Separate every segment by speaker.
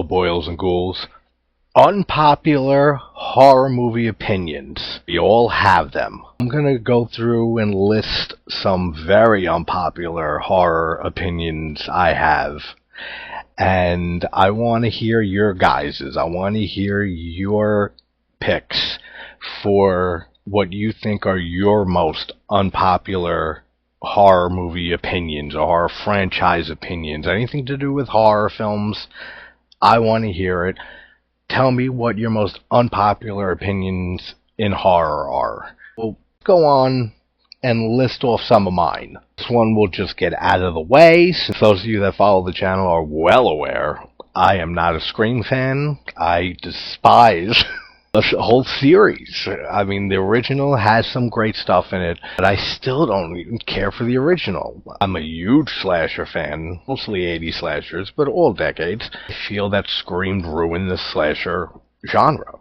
Speaker 1: boils and ghouls. Unpopular horror movie opinions. We all have them. I'm going to go through and list some very unpopular horror opinions I have. And I want to hear your guys's. I want to hear your picks for what you think are your most unpopular horror movie opinions or horror franchise opinions. Anything to do with horror films, I want to hear it. Tell me what your most unpopular opinions in horror are. We'll go on and list off some of mine. This one will just get out of the way, since those of you that follow the channel are well aware I am not a Scream fan. I despise the whole series. I mean, the original has some great stuff in it, but I still don't even care for the original. I'm a huge slasher fan, mostly 80s slashers, but all decades. I feel that Scream ruined the slasher genre,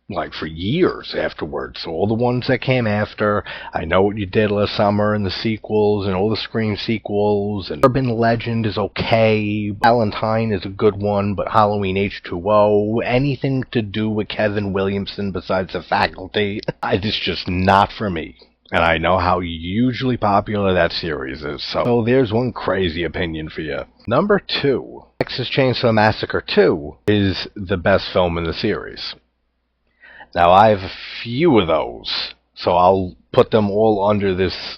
Speaker 1: like for years afterwards. So all the ones that came after, I Know What You Did Last Summer and the sequels and all the Scream sequels, and Urban Legend is okay, Valentine is a good one, but Halloween H2O, anything to do with Kevin Williamson besides The Faculty, it's just not for me. And I know how hugely popular that series is, so there's one crazy opinion for you. Number 2, Texas Chainsaw Massacre 2 is the best film in the series. Now, I have a few of those, so I'll put them all under this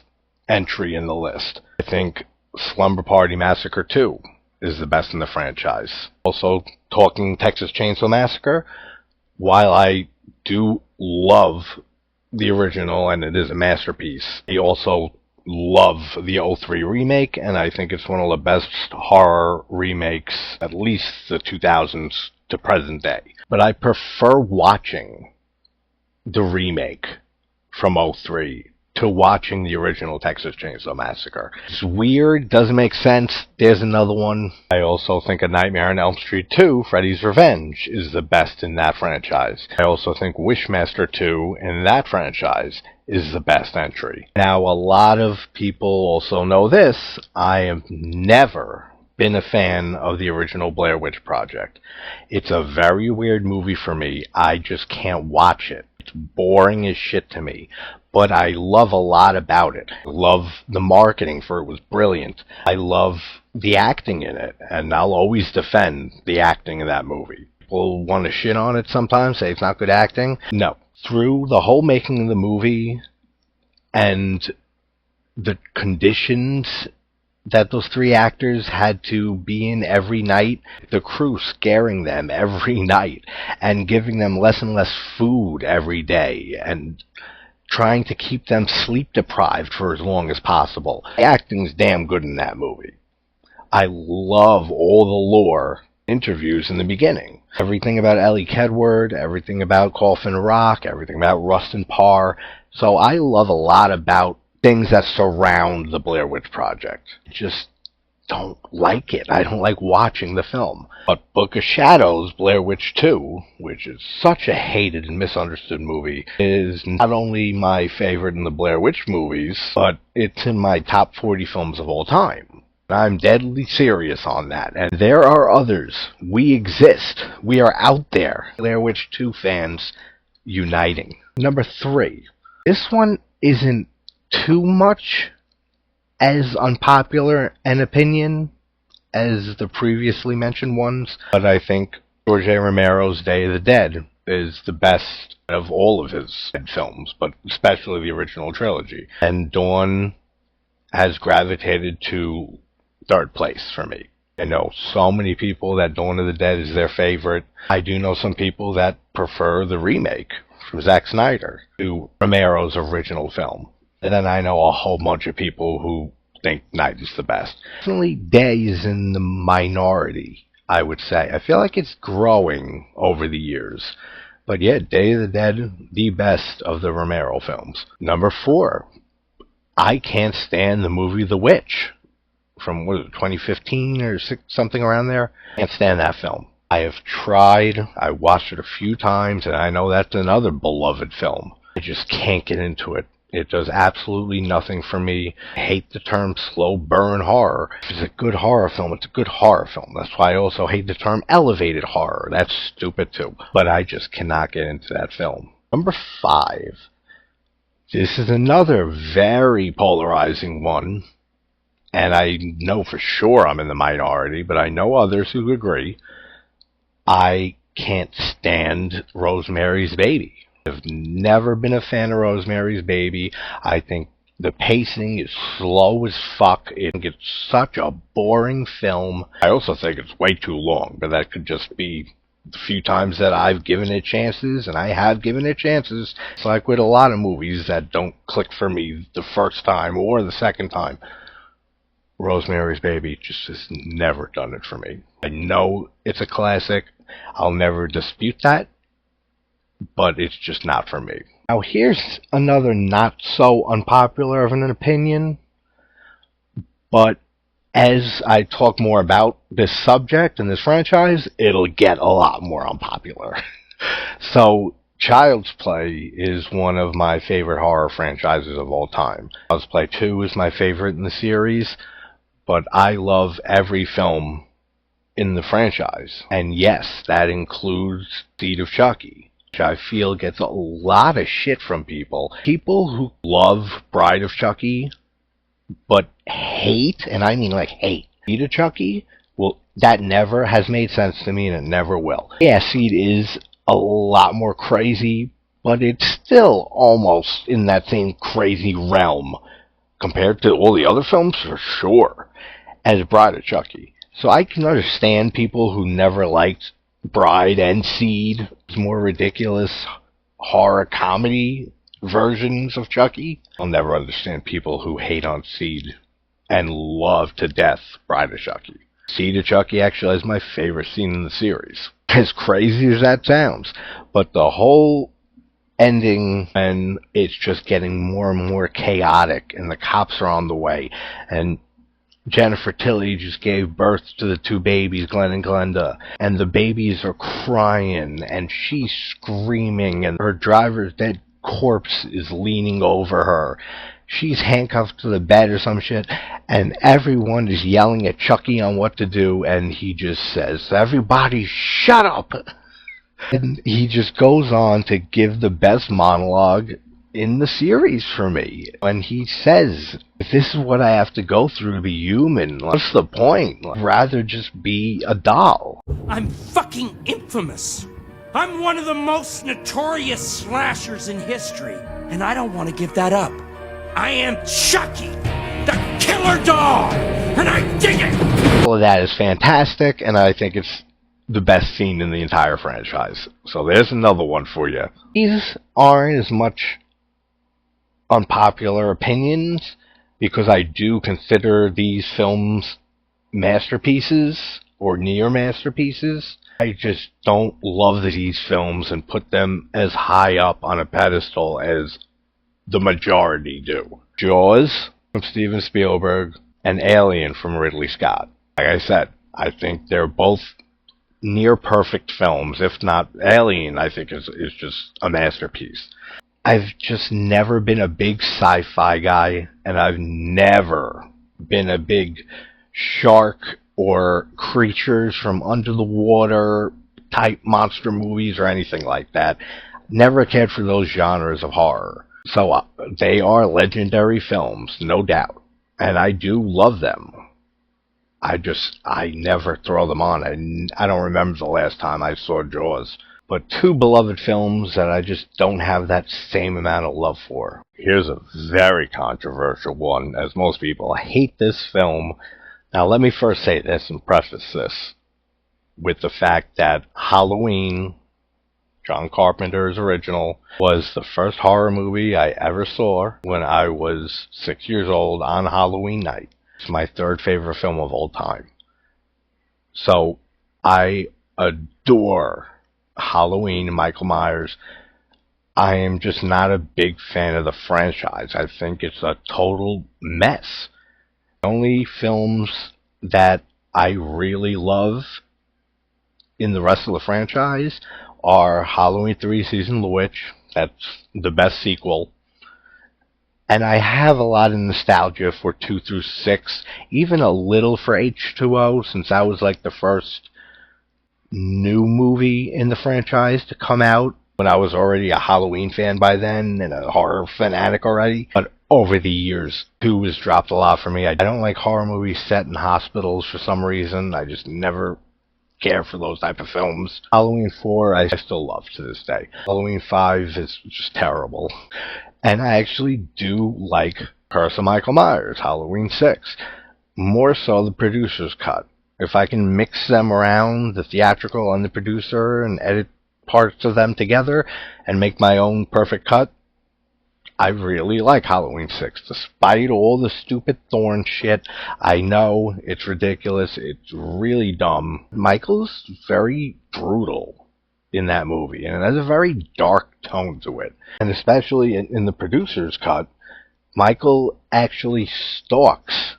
Speaker 1: entry in the list. I think Slumber Party Massacre 2 is the best in the franchise. Also, talking Texas Chainsaw Massacre, while I do love the original, and it is a masterpiece, I also love the 2003 remake, and I think it's one of the best horror remakes, at least the 2000s to present day. But I prefer watching the remake from 2003 to watching the original Texas Chainsaw Massacre. It's weird, doesn't make sense. There's another one. I also think A Nightmare on Elm Street 2, Freddy's Revenge, is the best in that franchise. I also think Wishmaster 2 in that franchise is the best entry. Now, a lot of people also know this. I have never been a fan of the original Blair Witch Project. It's a very weird movie for me. I just can't watch it. It's boring as shit to me, but I love a lot about it. I love the marketing for it was brilliant. I love the acting in it, and I'll always defend the acting in that movie. People want to shit on it sometimes, say it's not good acting. No. Through the whole making of the movie and the conditions that those 3 actors had to be in every night, the crew scaring them every night and giving them less and less food every day and trying to keep them sleep deprived for as long as possible. The acting's damn good in that movie. I love all the lore interviews in the beginning. Everything about Ellie Kedward, everything about Coffin Rock, everything about Rustin Parr. So I love a lot about things that surround the Blair Witch Project. Just don't like it. I don't like watching the film. But Book of Shadows, Blair Witch 2, which is such a hated and misunderstood movie, is not only my favorite in the Blair Witch movies, but it's in my top 40 films of all time. I'm deadly serious on that. And there are others. We exist. We are out there. Blair Witch 2 fans uniting. Number 3. This one isn't too much as unpopular an opinion as the previously mentioned ones, but I think George A. Romero's Day of the Dead is the best of all of his films, but especially the original trilogy. And Dawn has gravitated to 3rd place for me. I know so many people that Dawn of the Dead is their favorite. I do know some people that prefer the remake from Zack Snyder to Romero's original film. And then I know a whole bunch of people who think Night is the best. Definitely Day is in the minority, I would say. I feel like it's growing over the years. But yeah, Day of the Dead, the best of the Romero films. Number 4, I can't stand the movie The Witch from, what is it, 2015 or something around there. Can't stand that film. I have tried. I watched it a few times, and I know that's another beloved film. I just can't get into it. It does absolutely nothing for me. I hate the term slow burn horror. If it's a good horror film, it's a good horror film. That's why I also hate the term elevated horror. That's stupid too. But I just cannot get into that film. Number 5. This is another very polarizing one. And I know for sure I'm in the minority, but I know others who agree. I can't stand Rosemary's Baby. I've never been a fan of Rosemary's Baby. I think the pacing is slow as fuck. It's such a boring film. I also think it's way too long, but that could just be the few times that I've given it chances, and I have given it chances. It's like with a lot of movies that don't click for me the first time or the second time. Rosemary's Baby just has never done it for me. I know it's a classic. I'll never dispute that. But it's just not for me. Now here's another not so unpopular of an opinion, but as I talk more about this subject and this franchise, it'll get a lot more unpopular. So Child's Play is one of my favorite horror franchises of all time. Child's Play 2 is my favorite in the series, but I love every film in the franchise. And yes, that includes Seed of Chucky, which I feel gets a lot of shit from people. People who love Bride of Chucky, but hate, and I mean like hate, Seed of Chucky, well, that never has made sense to me, and it never will. Yeah, Seed is a lot more crazy, but it's still almost in that same crazy realm compared to all the other films, for sure, as Bride of Chucky. So I can understand people who never liked Bride and Seed, more ridiculous horror comedy versions of Chucky. I'll never understand people who hate on Seed and love to death Bride of Chucky. Seed of Chucky actually is my favorite scene in the series. As crazy as that sounds, but the whole ending, and it's just getting more and more chaotic, and the cops are on the way, and Jennifer Tilly just gave birth to the 2 babies, Glenn and Glenda, and the babies are crying, and she's screaming, and her driver's dead corpse is leaning over her. She's handcuffed to the bed or some shit, and everyone is yelling at Chucky on what to do, and he just says, "Everybody shut up!" And he just goes on to give the best monologue in the series for me. When he says, if this is what I have to go through to be human, what's the point? I'd rather just be a doll.
Speaker 2: I'm fucking infamous. I'm one of the most notorious slashers in history, and I don't want to give that up. I am Chucky, the killer dog, and I dig it!
Speaker 1: All of that is fantastic, and I think it's the best scene in the entire franchise. So there's another one for you. These aren't as much unpopular opinions, because I do consider these films masterpieces or near masterpieces. I just don't love these films and put them as high up on a pedestal as the majority do. Jaws from Steven Spielberg and Alien from Ridley Scott. Like I said, I think they're both near perfect films. If not, Alien I think is just a masterpiece. I've just never been a big sci-fi guy, and I've never been a big shark or creatures from under the water type monster movies or anything like that. Never cared for those genres of horror. So they are legendary films, no doubt, and I do love them. I never throw them on. I don't remember the last time I saw Jaws. But 2 beloved films that I just don't have that same amount of love for. Here's a very controversial one, as most people hate this film. Now let me first say this and preface this with the fact that Halloween, John Carpenter's original, was the first horror movie I ever saw when I was 6 years old on Halloween night. It's my 3rd favorite film of all time. So I adore Halloween and Michael Myers. I am just not a big fan of the franchise. I think it's a total mess. The only films that I really love in the rest of the franchise are Halloween 3 Season of the Witch. That's the best sequel. And I have a lot of nostalgia for 2 through 6, even a little for H2O, since that was like the first new movie in the franchise to come out when I was already a Halloween fan by then and a horror fanatic already. But over the years, 2 has dropped a lot for me. I don't like horror movies set in hospitals for some reason. I just never care for those type of films. Halloween 4 I still love to this day. Halloween 5 is just terrible. And I actually do like Curse of Michael Myers, Halloween 6. More so the producer's cut. If I can mix them around, the theatrical and the producer, and edit parts of them together and make my own perfect cut, I really like Halloween 6. Despite all the stupid Thorn shit, I know it's ridiculous, it's really dumb. Michael's very brutal in that movie, and it has a very dark tone to it. And especially in the producer's cut, Michael actually stalks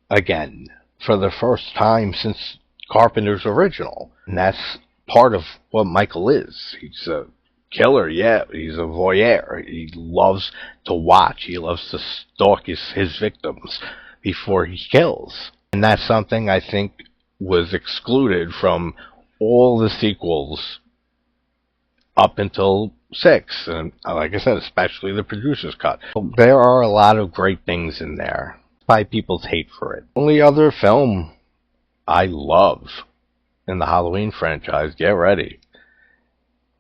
Speaker 1: again for the first time since Carpenter's original. And that's part of what Michael is. He's a killer, yeah. He's a voyeur. He loves to watch. He loves to stalk his victims before he kills. And that's something I think was excluded from all the sequels up until 6. And like I said, especially the producer's cut. There are a lot of great things in there, despite people's hate for it. Only other film I love in the Halloween franchise, get ready,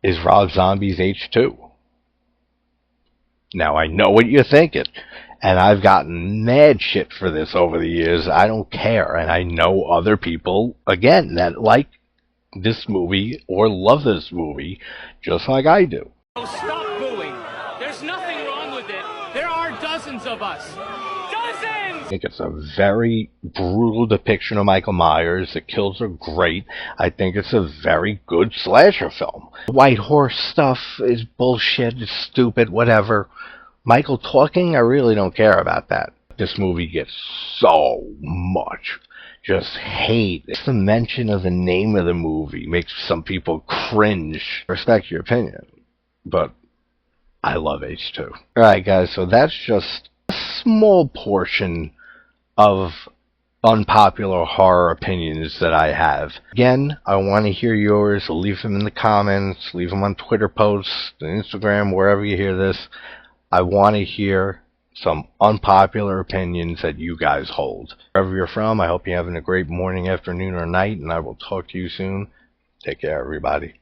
Speaker 1: is Rob Zombie's H2. Now, I know what you're thinking, and I've gotten mad shit for this over the years. I don't care, and I know other people, again, that like this movie or love this movie just like I do.
Speaker 3: Oh, stop booing. There's nothing wrong with it. There are dozens of us. Dozens!
Speaker 1: I think it's a very brutal depiction of Michael Myers. The kills are great. I think it's a very good slasher film. White horse stuff is bullshit. It's stupid, whatever. Michael talking, I really don't care about that. This movie gets so much just hate. Just the mention of the name of the movie makes some people cringe. Respect your opinion, but I love H2. Alright guys, so that's just a small portion of unpopular horror opinions that I have. Again, I want to hear yours. Leave them in the comments, leave them on Twitter posts, Instagram, wherever you hear this. I want to hear some unpopular opinions that you guys hold. Wherever you're from, I hope you're having a great morning, afternoon, or night, and I will talk to you soon. Take care, everybody.